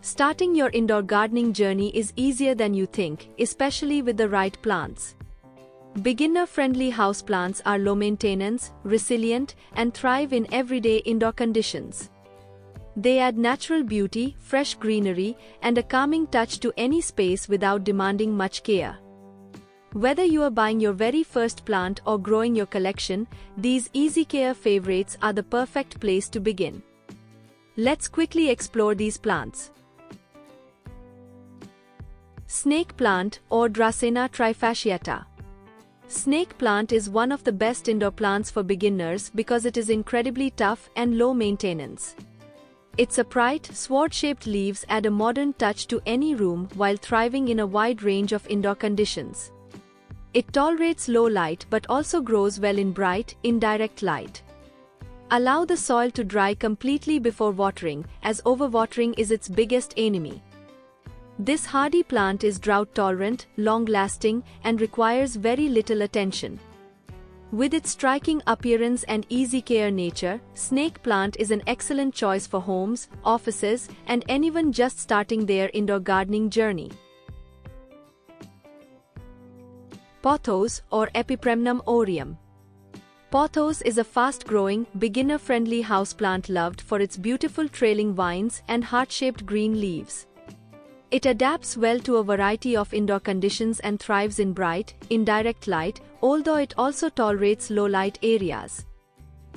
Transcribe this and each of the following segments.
Starting your indoor gardening journey is easier than you think, especially with the right plants. Beginner-friendly houseplants are low maintenance, resilient, and thrive in everyday indoor conditions. They add natural beauty, fresh greenery, and a calming touch to any space without demanding much care. Whether you are buying your very first plant or growing your collection, these easy care favorites are the perfect place to begin. Let's quickly explore these plants. Snake plant or Dracena trifasciata. Snake plant is one of the best indoor plants for beginners because it is incredibly tough and low maintenance. Its upright, sword-shaped leaves add a modern touch to any room while thriving in a wide range of indoor conditions. It tolerates low light but also grows well in bright, indirect light. Allow the soil to dry completely before watering, as overwatering is its biggest enemy. This hardy plant is drought-tolerant, long-lasting, and requires very little attention. With its striking appearance and easy-care nature, snake plant is an excellent choice for homes, offices, and anyone just starting their indoor gardening journey. Pothos or Epipremnum aureum. Pothos is a fast-growing, beginner-friendly houseplant loved for its beautiful trailing vines and heart-shaped green leaves. It adapts well to a variety of indoor conditions and thrives in bright, indirect light, although it also tolerates low-light areas.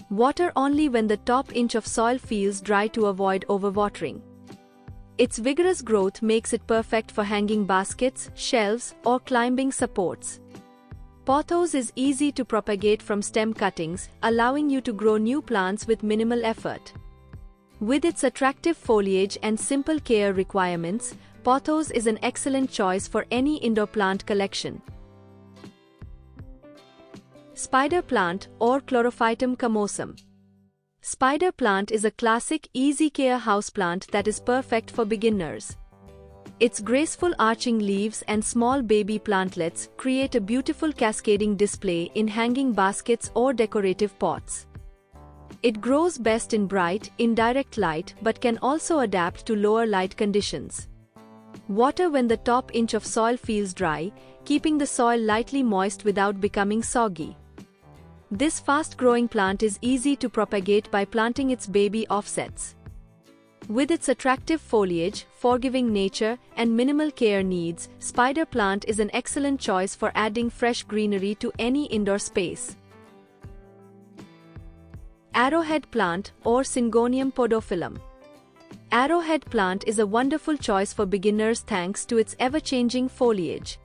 Water only when the top inch of soil feels dry to avoid overwatering. Its vigorous growth makes it perfect for hanging baskets, shelves, or climbing supports. Pothos is easy to propagate from stem cuttings, allowing you to grow new plants with minimal effort. With its attractive foliage and simple care requirements, Pothos is an excellent choice for any indoor plant collection. Spider plant or Chlorophytum comosum. Spider plant is a classic, easy-care houseplant that is perfect for beginners. Its graceful arching leaves and small baby plantlets create a beautiful cascading display in hanging baskets or decorative pots. It grows best in bright, indirect light but can also adapt to lower light conditions. Water when the top inch of soil feels dry, keeping the soil lightly moist without becoming soggy. This fast-growing plant is easy to propagate by planting its baby offsets. With its attractive foliage, forgiving nature, and minimal care needs, spider plant is an excellent choice for adding fresh greenery to any indoor space. Arrowhead plant or Syngonium podophyllum. Arrowhead plant is a wonderful choice for beginners thanks to its ever-changing foliage.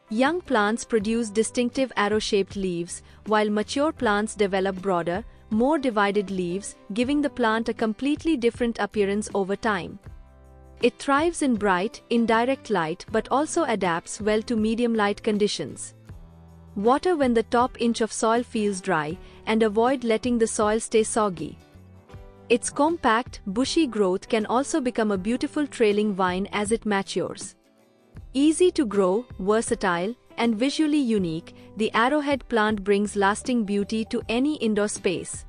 Young plants produce distinctive arrow-shaped leaves, while mature plants develop broader, more divided leaves, giving the plant a completely different appearance over time. It thrives in bright, indirect light but also adapts well to medium light conditions. Water when the top inch of soil feels dry, and avoid letting the soil stay soggy. Its compact, bushy growth can also become a beautiful trailing vine as it matures. Easy to grow, versatile, and visually unique, the arrowhead plant brings lasting beauty to any indoor space.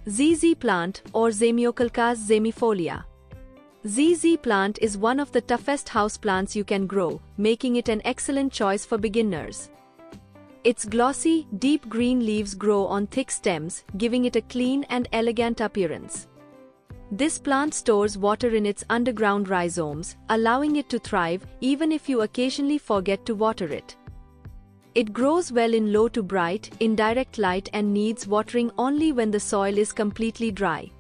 ZZ plant or Zamioculcas zamifolia. ZZ plant is one of the toughest houseplants you can grow, making it an excellent choice for beginners. Its glossy, deep green leaves grow on thick stems, giving it a clean and elegant appearance. This plant stores water in its underground rhizomes, allowing it to thrive even if you occasionally forget to water it. It grows well in low to bright, indirect light and needs watering only when the soil is completely dry.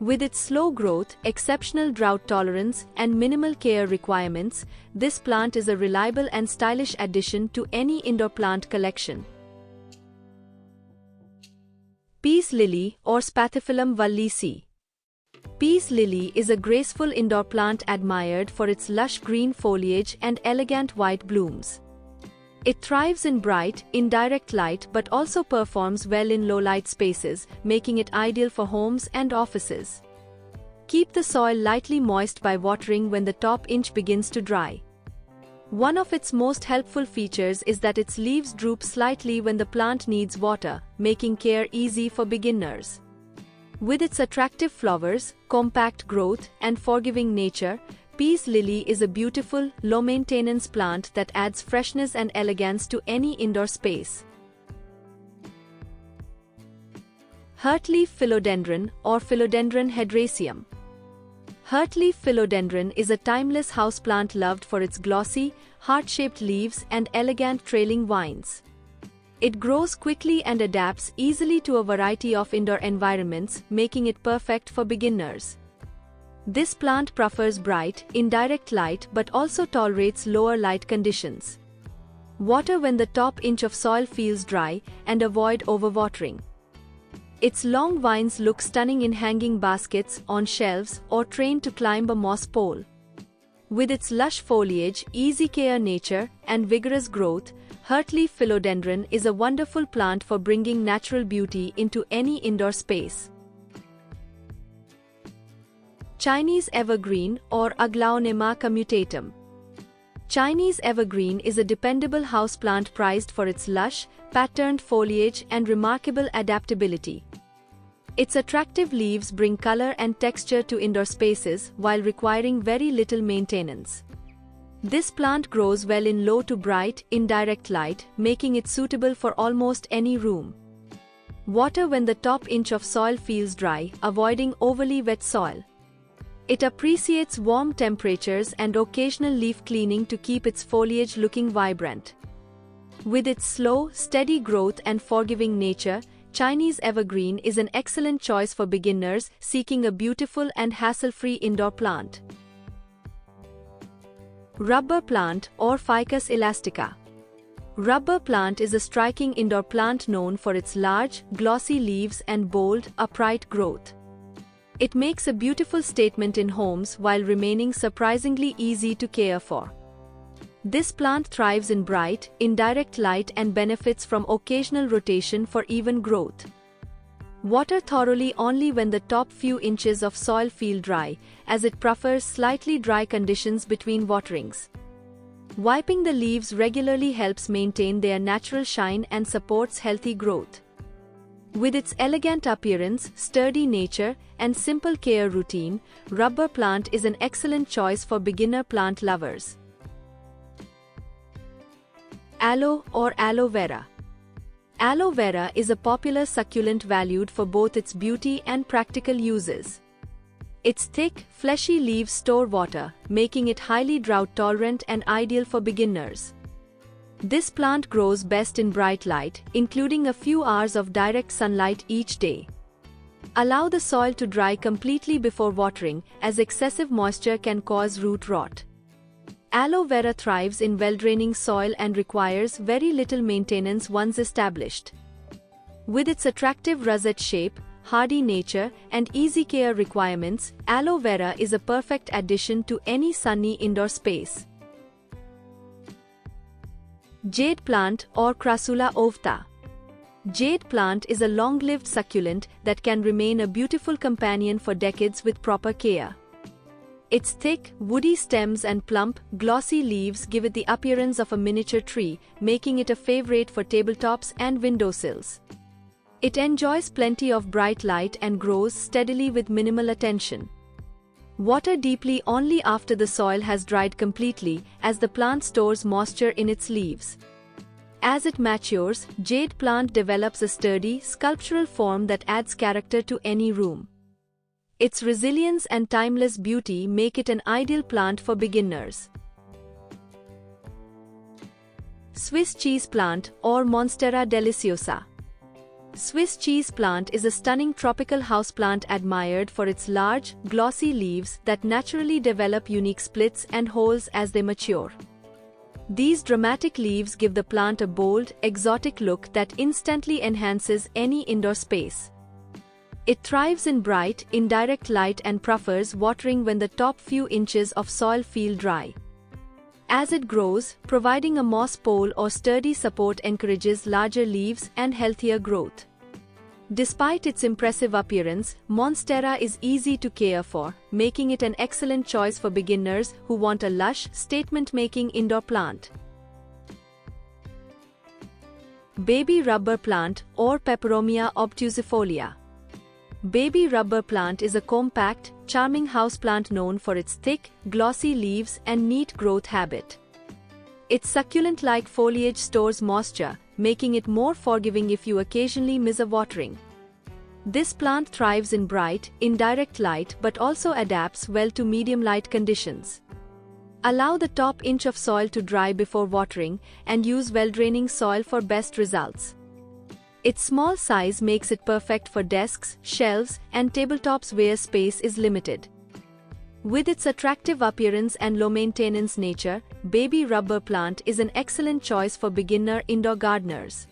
With its slow growth, exceptional drought tolerance, and minimal care requirements, this plant is a reliable and stylish addition to any indoor plant collection. Peace lily or Spathiphyllum wallicae. Peace lily is a graceful indoor plant admired for its lush green foliage and elegant white blooms. It thrives in bright, indirect light but also performs well in low-light spaces, making it ideal for homes and offices. Keep the soil lightly moist by watering when the top inch begins to dry. One of its most helpful features is that its leaves droop slightly when the plant needs water, making care easy for beginners. With its attractive flowers, compact growth, and forgiving nature, Peace lily is a beautiful, low-maintenance plant that adds freshness and elegance to any indoor space. Heartleaf philodendron or Philodendron hedraceum. Heartleaf philodendron is a timeless houseplant loved for its glossy, heart-shaped leaves and elegant trailing vines. It grows quickly and adapts easily to a variety of indoor environments, making it perfect for beginners. This plant prefers bright, indirect light but also tolerates lower light conditions. Water when the top inch of soil feels dry and avoid overwatering. Its long vines look stunning in hanging baskets, on shelves, or trained to climb a moss pole. With its lush foliage, easy care nature, and vigorous growth, Heartleaf philodendron is a wonderful plant for bringing natural beauty into any indoor space. Chinese evergreen or Aglaonema commutatum. Chinese evergreen is a dependable houseplant prized for its lush, patterned foliage and remarkable adaptability. Its attractive leaves bring color and texture to indoor spaces while requiring very little maintenance. This plant grows well in low to bright, indirect light, making it suitable for almost any room. Water when the top inch of soil feels dry, avoiding overly wet soil. It appreciates warm temperatures and occasional leaf cleaning to keep its foliage looking vibrant. With its slow, steady growth and forgiving nature, Chinese evergreen is an excellent choice for beginners seeking a beautiful and hassle-free indoor plant. Rubber plant or Ficus elastica. Rubber plant is a striking indoor plant known for its large, glossy leaves and bold, upright growth. It makes a beautiful statement in homes while remaining surprisingly easy to care for. This plant thrives in bright, indirect light and benefits from occasional rotation for even growth. Water thoroughly only when the top few inches of soil feel dry, as it prefers slightly dry conditions between waterings. Wiping the leaves regularly helps maintain their natural shine and supports healthy growth. With its elegant appearance, sturdy nature, and simple care routine, rubber plant is an excellent choice for beginner plant lovers. Aloe or aloe vera. Aloe vera is a popular succulent valued for both its beauty and practical uses. Its thick, fleshy leaves store water, making it highly drought-tolerant and ideal for beginners. This plant grows best in bright light, including a few hours of direct sunlight each day. Allow the soil to dry completely before watering, as excessive moisture can cause root rot. Aloe vera thrives in well-draining soil and requires very little maintenance once established. With its attractive rosette shape, hardy nature, and easy care requirements, aloe vera is a perfect addition to any sunny indoor space. Jade plant or Crassula ovata. Jade plant is a long-lived succulent that can remain a beautiful companion for decades with proper care. Its thick, woody stems and plump, glossy leaves give it the appearance of a miniature tree, making it a favorite for tabletops and windowsills. It enjoys plenty of bright light and grows steadily with minimal attention. Water deeply only after the soil has dried completely, as the plant stores moisture in its leaves. As it matures, jade plant develops a sturdy, sculptural form that adds character to any room. Its resilience and timeless beauty make it an ideal plant for beginners. Swiss cheese plant or Monstera deliciosa. Swiss cheese plant is a stunning tropical houseplant admired for its large, glossy leaves that naturally develop unique splits and holes as they mature. These dramatic leaves give the plant a bold, exotic look that instantly enhances any indoor space. It thrives in bright, indirect light and prefers watering when the top few inches of soil feel dry. As it grows, providing a moss pole or sturdy support encourages larger leaves and healthier growth. Despite its impressive appearance, Monstera is easy to care for, making it an excellent choice for beginners who want a lush, statement-making indoor plant. Baby rubber plant or Peperomia obtusifolia. Baby rubber plant is a compact, charming houseplant known for its thick, glossy leaves and neat growth habit. Its succulent-like foliage stores moisture, making it more forgiving if you occasionally miss a watering. This plant thrives in bright, indirect light but also adapts well to medium light conditions. Allow the top inch of soil to dry before watering and use well-draining soil for best results. Its small size makes it perfect for desks, shelves, and tabletops where space is limited. With its attractive appearance and low-maintenance nature, baby rubber plant is an excellent choice for beginner indoor gardeners.